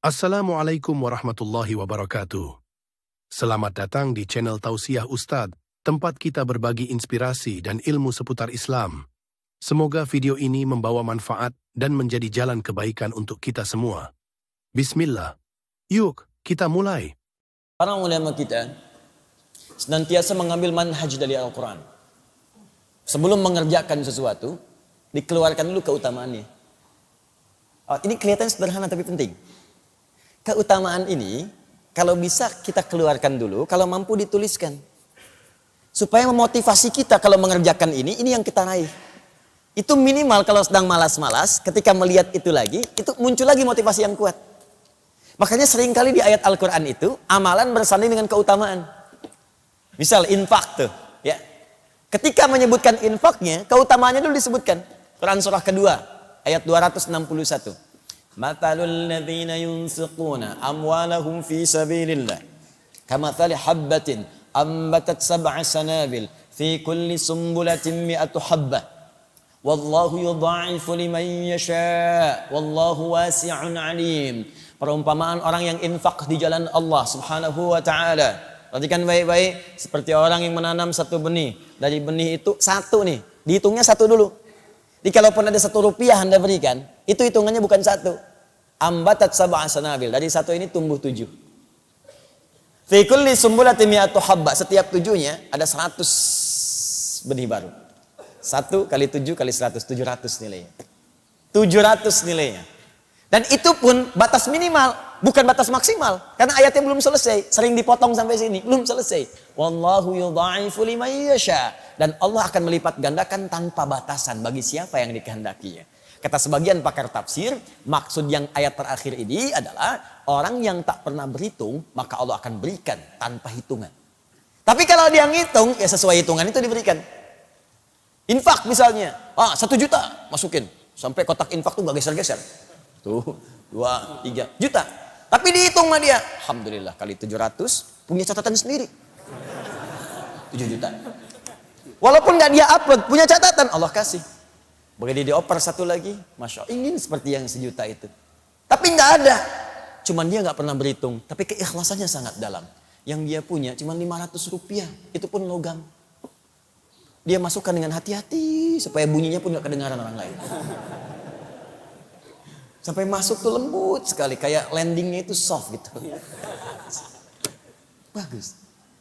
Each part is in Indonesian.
Assalamualaikum warahmatullahi wabarakatuh. Selamat datang di channel Tausiah Ustadz, tempat kita berbagi inspirasi dan ilmu seputar Islam. Semoga video ini membawa manfaat dan menjadi jalan kebaikan untuk kita semua. Bismillah. Yuk, kita mulai. Para ulama kita senantiasa mengambil manhaj dari Al-Quran. Sebelum mengerjakan sesuatu, dikeluarkan dulu keutamaannya. Ini kelihatan sederhana tapi penting. Keutamaan ini, kalau bisa kita keluarkan dulu, kalau mampu dituliskan. Supaya memotivasi kita kalau mengerjakan ini yang kita raih. Itu minimal kalau sedang malas-malas, ketika melihat itu lagi, itu muncul lagi motivasi yang kuat. Makanya seringkali di ayat Al-Quran itu, amalan bersanding dengan keutamaan. Misal infak tuh, ya. Ketika menyebutkan infaknya, keutamaannya dulu disebutkan. Quran surah kedua, ayat 261. Mathalul ladzina yunfiquna amwalahum fi sabilillah kamathali habbatin ambatat sab'a sanabil fi kulli sumbulatin mi'atu habbah wallahu yudha'ifu liman yasha' wallahu wasi'un alim. Perumpamaan orang yang infak di jalan Allah Subhanahu wa taala. Perhatikan baik-baik, seperti orang yang menanam satu benih. Dari benih itu satu nih, dihitungnya satu dulu. Jadi kalaupun ada 1 rupiah Anda berikan, itu hitungannya bukan 1. Ambatat sab'a sanabil. Dari 1 ini tumbuh 7. Fi kulli sumbulatin mi'atu habba. Setiap 7-nya ada 100 benih baru. 1 kali 7 kali 100, 700 nilainya. 700 nilainya. Dan itu pun batas minimal, bukan batas maksimal. Karena ayatnya belum selesai. Sering dipotong sampai sini, belum selesai. Wallahu yudha'ifu liman yasha. Dan Allah akan melipat gandakan tanpa batasan bagi siapa yang dikehendakinya. Kata sebagian pakar tafsir, maksud yang ayat terakhir ini adalah orang yang tak pernah berhitung, maka Allah akan berikan tanpa hitungan. Tapi kalau dia ngitung, ya sesuai hitungan itu diberikan. Infak misalnya, 1 juta masukin. Sampai kotak infak tuh gak geser-geser. Tuh, 2, 3 juta. Tapi dihitung sama dia, alhamdulillah kali 700, punya catatan sendiri. 7 juta. Walaupun gak dia upload, punya catatan, Allah kasih. Begitu dioper 1 lagi, Masya Allah, ingin seperti yang 1 juta itu. Tapi gak ada. Cuman dia gak pernah berhitung, tapi keikhlasannya sangat dalam. Yang dia punya cuma 500 rupiah, itu pun logam. Dia masukkan dengan hati-hati, supaya bunyinya pun gak kedengaran orang lain. Sampai masuk tuh lembut sekali, kayak landingnya itu soft gitu. Bagus.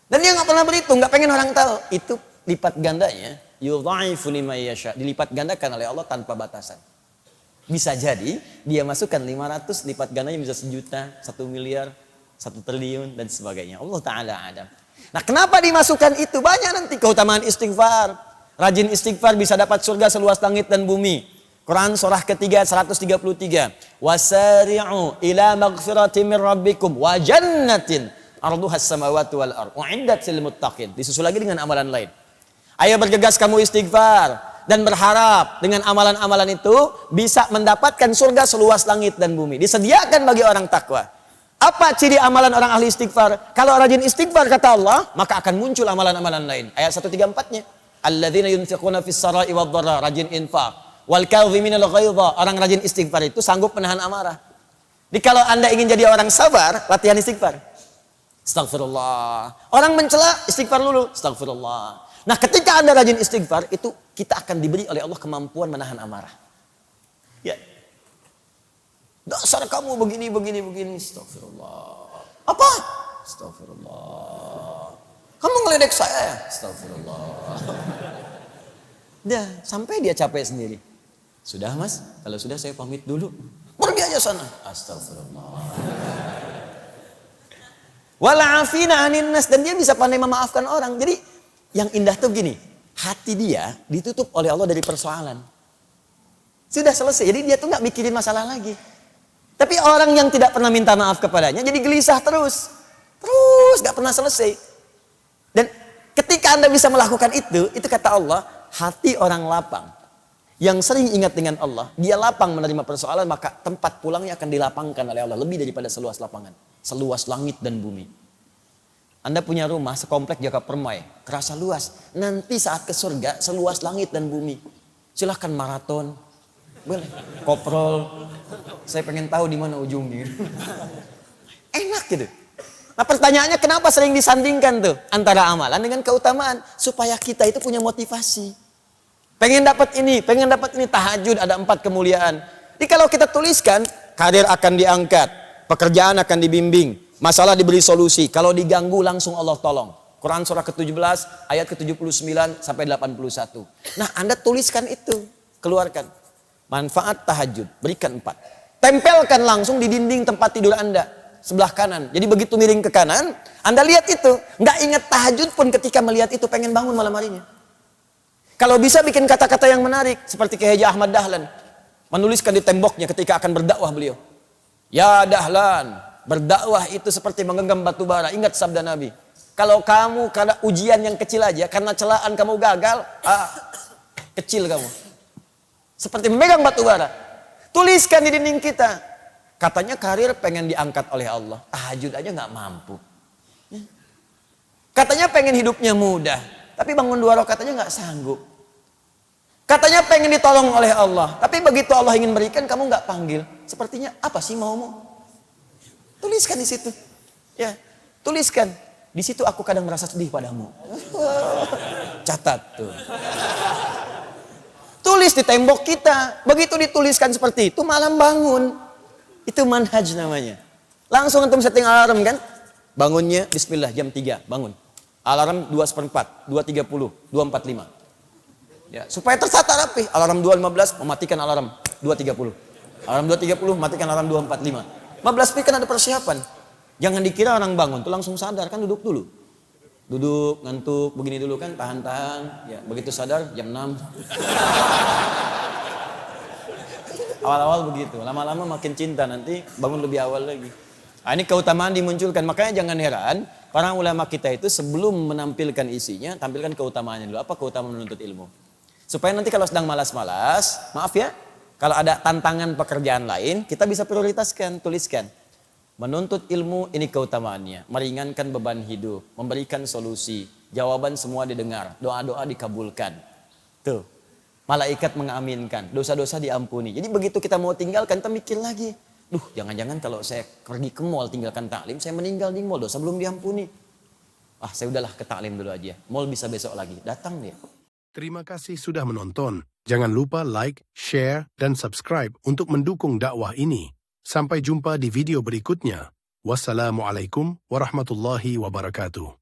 Dan dia gak pernah berhitung, gak pengen orang tahu. Itu lipat gandanya, yudha'ifu liman yasha, dilipat gandakan oleh Allah tanpa batasan. Bisa jadi dia masukkan 500, lipat gandanya bisa 1 juta, 1 miliar, 1 triliun dan sebagainya. Allah Ta'ala adam. Nah, kenapa dimasukkan itu? Banyak nanti keutamaan istighfar. Rajin istighfar bisa dapat surga seluas langit dan bumi. Quran surah ketiga 133. Wasari'u ila maghfiratin min rabbikum wa jannatin arduhas samawati wal ardh u'iddat lil muttaqin. Disusul lagi dengan amalan lain. Ayo bergegas kamu istighfar dan berharap dengan amalan-amalan itu bisa mendapatkan surga seluas langit dan bumi. Disediakan bagi orang takwa. Apa ciri amalan orang ahli istighfar? Kalau rajin istighfar kata Allah, maka akan muncul amalan-amalan lain. Ayat 134-nya. Alladzina yunfiquna fis sarai wad dharra, rajin infak. Wal kadhiminal ghaidha, orang rajin istighfar itu sanggup menahan amarah. Jadi kalau Anda ingin jadi orang sabar, latihan istighfar. Astagfirullah. Orang mencela, istighfar dulu. Astagfirullah. Nah, ketika Anda rajin istighfar, itu kita akan diberi oleh Allah kemampuan menahan amarah. Ya. Dasar kamu begini. Astagfirullah. Apa? Astagfirullah. Kamu ngeledek saya? Astagfirullah. Dah, sampai dia capek sendiri. Sudah mas, kalau sudah saya pamit dulu. Pergi aja sana. Astagfirullah. Wala'afina anin nas. Dan dia bisa pandai memaafkan orang. Jadi yang indah tuh gini. Hati dia ditutup oleh Allah dari persoalan. Sudah selesai. Jadi dia tuh gak mikirin masalah lagi. Tapi orang yang tidak pernah minta maaf kepadanya jadi gelisah terus. Terus gak pernah selesai. Dan ketika Anda bisa melakukan itu kata Allah, hati orang lapang yang sering ingat dengan Allah, dia lapang menerima persoalan, maka tempat pulangnya akan dilapangkan oleh Allah lebih daripada seluas lapangan, seluas langit dan bumi. Anda punya rumah sekomplek Jaka Permai, kerasa luas. Nanti saat ke surga seluas langit dan bumi. Silahkan maraton, Boleh. Koprol. Saya pengen tahu di mana ujungnya. Enak gitu. Nah pertanyaannya kenapa sering disandingkan tuh antara amalan dengan keutamaan? Supaya kita itu punya motivasi. Pengen dapat ini, tahajud ada 4 kemuliaan. Jadi kalau kita tuliskan, karir akan diangkat, pekerjaan akan dibimbing, masalah diberi solusi. Kalau diganggu langsung Allah tolong. Quran surah ke-17 ayat ke-79 sampai 81. Nah Anda tuliskan itu, keluarkan. Manfaat tahajud, berikan 4. Tempelkan langsung di dinding tempat tidur Anda. Sebelah kanan. Jadi begitu miring ke kanan, Anda lihat itu. Nggak ingat tahajud pun ketika melihat itu pengen bangun malam harinya. Kalau bisa bikin kata-kata yang menarik. Seperti Kiai Haji Ahmad Dahlan. Menuliskan di temboknya ketika akan berdakwah beliau. Ya Dahlan, berdakwah itu seperti menggenggam batu bara. Ingat sabda Nabi. Kalau kamu karena ujian yang kecil aja, karena celaan kamu gagal, kecil kamu. Seperti memegang batu bara. Tuliskan di dinding kita. Katanya karir pengen diangkat oleh Allah. Tahajud aja nggak mampu. Katanya pengen hidupnya mudah. Tapi bangun 2 rakaat aja nggak sanggup. Katanya pengen ditolong oleh Allah. Tapi begitu Allah ingin berikan kamu nggak panggil. Sepertinya apa sih maumu? Tuliskan di situ. Ya, tuliskan. Di situ aku kadang merasa sedih padamu. Catat tuh. Tulis di tembok kita. Begitu dituliskan seperti itu malam bangun. Itu manhaj namanya. Langsung antum setting alarm kan? Bangunnya bismillah jam 3 bangun. Alarm 2:04, 2:30, 2:45. Ya, supaya tertata rapi. Alarm 2:15 mematikan alarm 2:30. Alarm 2:30 matikan alarm 2:45. 15 menit kan ada persiapan. Jangan dikira orang bangun tuh langsung sadar, kan duduk dulu. Duduk, ngantuk, begini dulu kan, tahan-tahan. Ya, begitu sadar jam 6. Awal-awal begitu, lama-lama makin cinta nanti bangun lebih awal lagi. Nah, ini keutamaan dimunculkan, makanya jangan heran para ulama kita itu sebelum menampilkan isinya, tampilkan keutamaannya dulu. Apa keutamaan menuntut ilmu? Supaya nanti kalau sedang malas-malas, maaf ya, kalau ada tantangan pekerjaan lain, kita bisa prioritaskan, tuliskan. Menuntut ilmu ini keutamaannya, meringankan beban hidup, memberikan solusi, jawaban semua didengar, doa-doa dikabulkan. Tuh. Malaikat mengaminkan, dosa-dosa diampuni. Jadi begitu kita mau tinggalkan, kita mikir lagi. Duh, jangan-jangan kalau saya pergi ke mall tinggalkan taklim, saya meninggal di mall, dosa belum diampuni. Saya udahlah ke taklim dulu aja. Mall bisa besok lagi, datang dia. Terima kasih sudah menonton. Jangan lupa like, share, dan subscribe untuk mendukung dakwah ini. Sampai jumpa di video berikutnya. Wassalamualaikum warahmatullahi wabarakatuh.